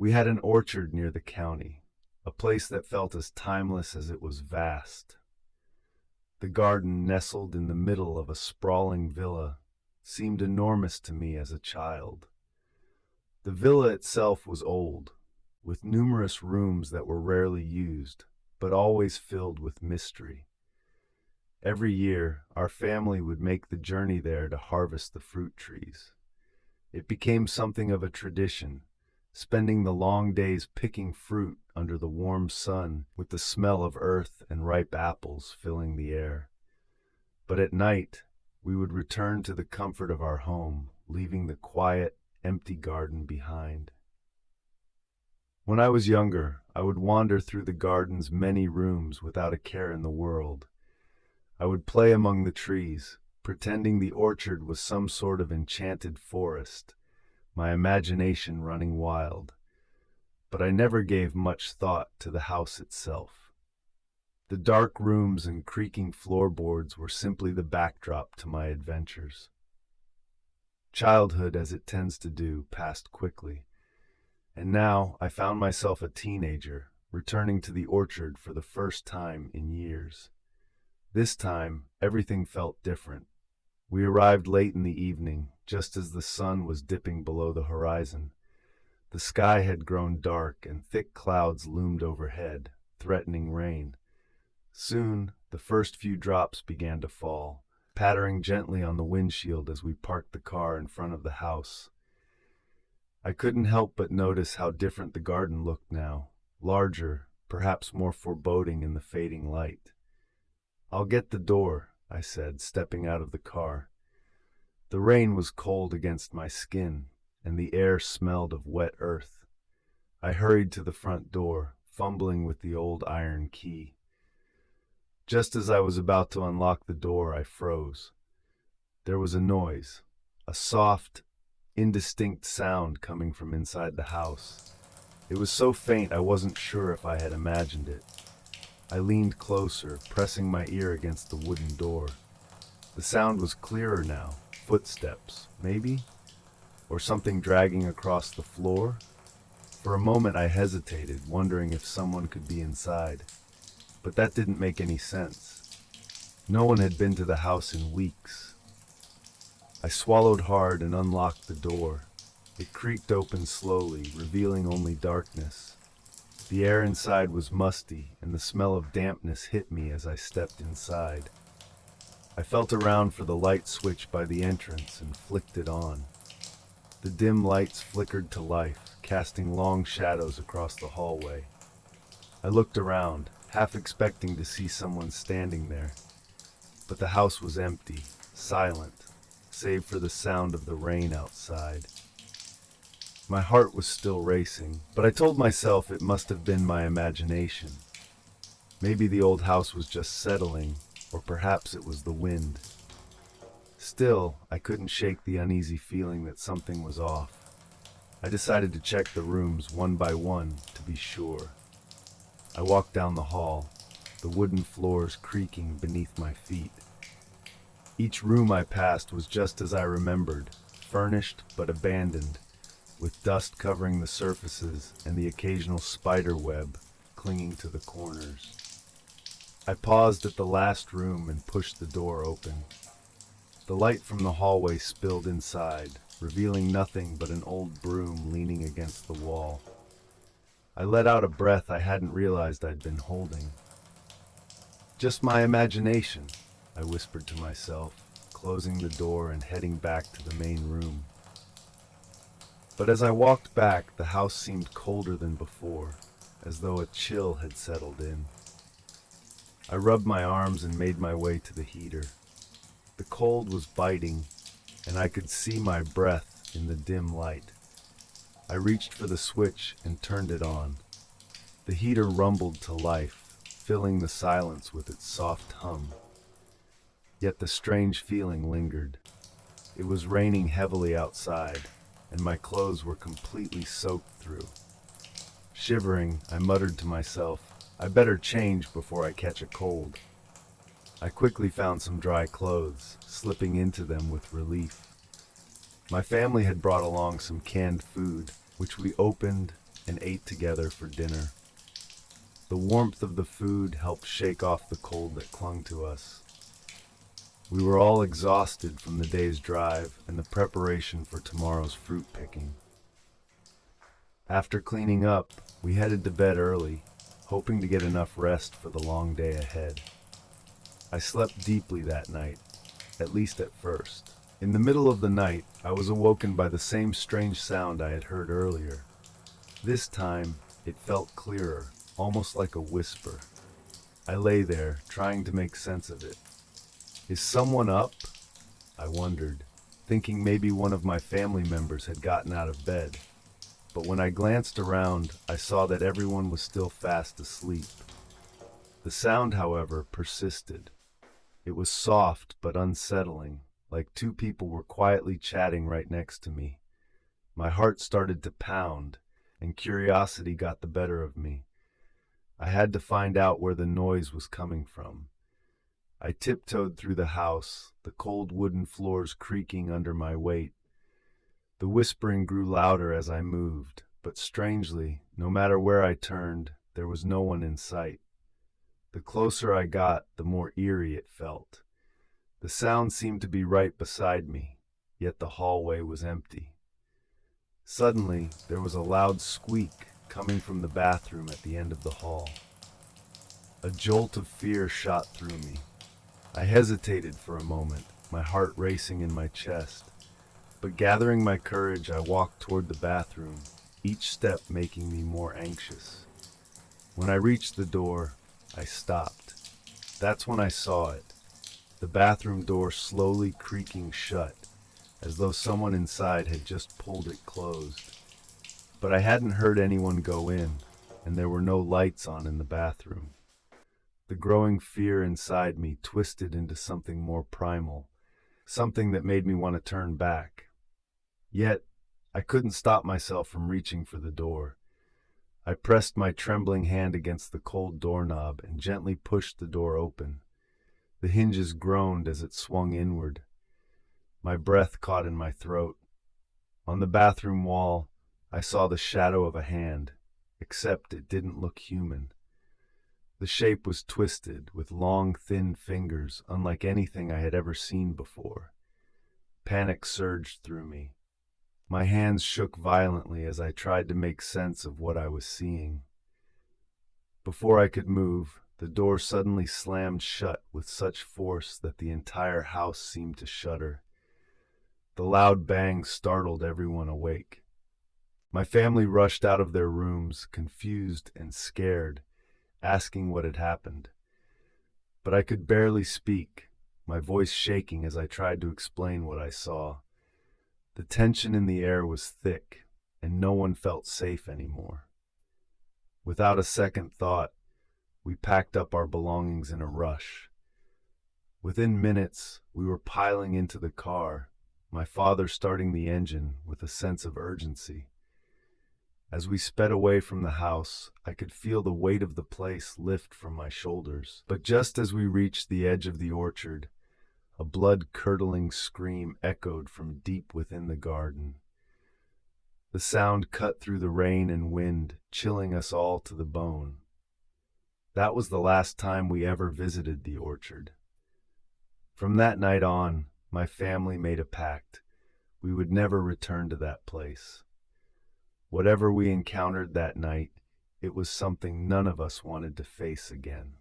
We had an orchard near the county, a place that felt as timeless as it was vast. The garden, nestled in the middle of a sprawling villa, seemed enormous to me as a child. The villa itself was old, with numerous rooms that were rarely used, but always filled with mystery. Every year, our family would make the journey there to harvest the fruit trees. It became something of a tradition, spending the long days picking fruit under the warm sun with the smell of earth and ripe apples filling the air. But at night, we would return to the comfort of our home, leaving the quiet, empty garden behind. When I was younger, I would wander through the garden's many rooms without a care in the world. I would play among the trees, pretending the orchard was some sort of enchanted forest, my imagination running wild. But I never gave much thought to the house itself. The dark rooms and creaking floorboards were simply the backdrop to my adventures. Childhood, as it tends to do, passed quickly, and now I found myself a teenager, returning to the orchard for the first time in years. This time, everything felt different. We arrived late in the evening, just as the sun was dipping below the horizon. The sky had grown dark, and thick clouds loomed overhead, threatening rain. Soon, the first few drops began to fall, pattering gently on the windshield as we parked the car in front of the house. I couldn't help but notice how different the garden looked now, larger, perhaps more foreboding in the fading light. "I'll get the door," I said, stepping out of the car. The rain was cold against my skin, and the air smelled of wet earth. I hurried to the front door, fumbling with the old iron key. Just as I was about to unlock the door, I froze. There was a noise, a soft, indistinct sound coming from inside the house. It was so faint I wasn't sure if I had imagined it. I leaned closer, pressing my ear against the wooden door. The sound was clearer now. Footsteps, maybe? Or something dragging across the floor? For a moment I hesitated, wondering if someone could be inside. But that didn't make any sense. No one had been to the house in weeks. I swallowed hard and unlocked the door. It creaked open slowly, revealing only darkness. The air inside was musty, and the smell of dampness hit me as I stepped inside. I felt around for the light switch by the entrance and flicked it on. The dim lights flickered to life, casting long shadows across the hallway. I looked around, half expecting to see someone standing there. But the house was empty, silent, save for the sound of the rain outside. My heart was still racing, but I told myself it must have been my imagination. Maybe the old house was just settling, or perhaps it was the wind. Still, I couldn't shake the uneasy feeling that something was off. I decided to check the rooms one by one to be sure. I walked down the hall, the wooden floors creaking beneath my feet. Each room I passed was just as I remembered, furnished but abandoned, with dust covering the surfaces and the occasional spider web clinging to the corners. I paused at the last room and pushed the door open. The light from the hallway spilled inside, revealing nothing but an old broom leaning against the wall. I let out a breath I hadn't realized I'd been holding. "Just my imagination," I whispered to myself, closing the door and heading back to the main room. But as I walked back, the house seemed colder than before, as though a chill had settled in. I rubbed my arms and made my way to the heater. The cold was biting, and I could see my breath in the dim light. I reached for the switch and turned it on. The heater rumbled to life, filling the silence with its soft hum. Yet the strange feeling lingered. It was raining heavily outside, and my clothes were completely soaked through. Shivering, I muttered to myself, "I better change before I catch a cold." I quickly found some dry clothes, slipping into them with relief. My family had brought along some canned food, which we opened and ate together for dinner. The warmth of the food helped shake off the cold that clung to us. We were all exhausted from the day's drive and the preparation for tomorrow's fruit picking. After cleaning up, we headed to bed early, hoping to get enough rest for the long day ahead. I slept deeply that night, at least at first. In the middle of the night, I was awoken by the same strange sound I had heard earlier. This time, it felt clearer, almost like a whisper. I lay there, trying to make sense of it. Is someone up? I wondered, thinking maybe one of my family members had gotten out of bed. But when I glanced around, I saw that everyone was still fast asleep. The sound, however, persisted. It was soft but unsettling, like two people were quietly chatting right next to me. My heart started to pound, and curiosity got the better of me. I had to find out where the noise was coming from. I tiptoed through the house, the cold wooden floors creaking under my weight. The whispering grew louder as I moved, but strangely, no matter where I turned, there was no one in sight. The closer I got, the more eerie it felt. The sound seemed to be right beside me, yet the hallway was empty. Suddenly, there was a loud squeak coming from the bathroom at the end of the hall. A jolt of fear shot through me. I hesitated for a moment, my heart racing in my chest. But gathering my courage, I walked toward the bathroom, each step making me more anxious. When I reached the door, I stopped. That's when I saw it. The bathroom door slowly creaking shut, as though someone inside had just pulled it closed. But I hadn't heard anyone go in, and there were no lights on in the bathroom. The growing fear inside me twisted into something more primal, something that made me want to turn back. Yet, I couldn't stop myself from reaching for the door. I pressed my trembling hand against the cold doorknob and gently pushed the door open. The hinges groaned as it swung inward. My breath caught in my throat. On the bathroom wall, I saw the shadow of a hand, except it didn't look human. The shape was twisted, with long, thin fingers, unlike anything I had ever seen before. Panic surged through me. My hands shook violently as I tried to make sense of what I was seeing. Before I could move, the door suddenly slammed shut with such force that the entire house seemed to shudder. The loud bang startled everyone awake. My family rushed out of their rooms, confused and scared, asking what had happened. But I could barely speak, my voice shaking as I tried to explain what I saw. The tension in the air was thick, and no one felt safe anymore. Without a second thought, we packed up our belongings in a rush. Within minutes, we were piling into the car, my father starting the engine with a sense of urgency. As we sped away from the house, I could feel the weight of the place lift from my shoulders. But just as we reached the edge of the orchard, a blood-curdling scream echoed from deep within the garden. The sound cut through the rain and wind, chilling us all to the bone. That was the last time we ever visited the orchard. From that night on, my family made a pact. We would never return to that place. Whatever we encountered that night, it was something none of us wanted to face again.